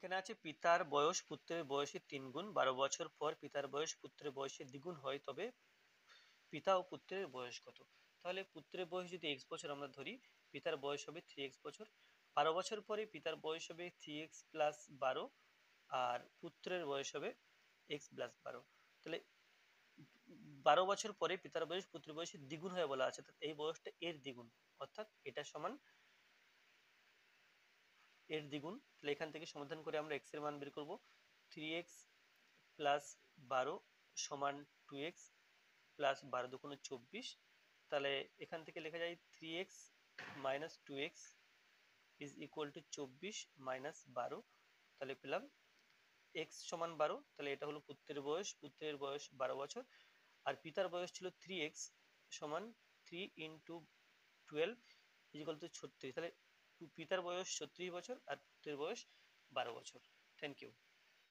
এখানে আছে পিতার বয়স পুত্রের বয়সের 3 গুণ। 12 বছর পর পিতার বয়স পুত্রের বয়সের দ্বিগুণ হয়, তবে পিতা ও পুত্রের বয়স কত? তাহলে পুত্রের বয়স যদি x বছর আমরা ধরি, পিতার বয়স হবে 3x বছর। 12 বছর পরে পিতার বয়স হবে 3x প্লাস 12, আর পুত্রের বয়স হবে x প্লাস 12। তাহলে 12 বছর পরে পিতার বয়স পুত্রের বয়সের দ্বিগুণ হয়ে বলা আছে, এই বয়সটা এর দ্বিগুণ, অর্থাৎ এটা সমান এর দ্বিগুণ। তাহলে এখান থেকে সমাধান করে আমরা x এর মান বের করব। 3x প্লাস 12 সমান 2x প্লাস 12 দুগুণে 24। তাহলে এখান থেকে লেখা যায় 3x minus 2x is equal to 24 minus 12। তাহলে পেলাম x সমান 12। তাহলে এটা হলো পুত্রের বয়স 12 বছর, আর পিতার বয়স ছিল 3x সমান 3 ইন্টু 12 ইজ ইকুয়াল টু 36। তাহলে পিতার বয়স 36 বছর আর পুত্রের বয়স 12 বছর। Thank you.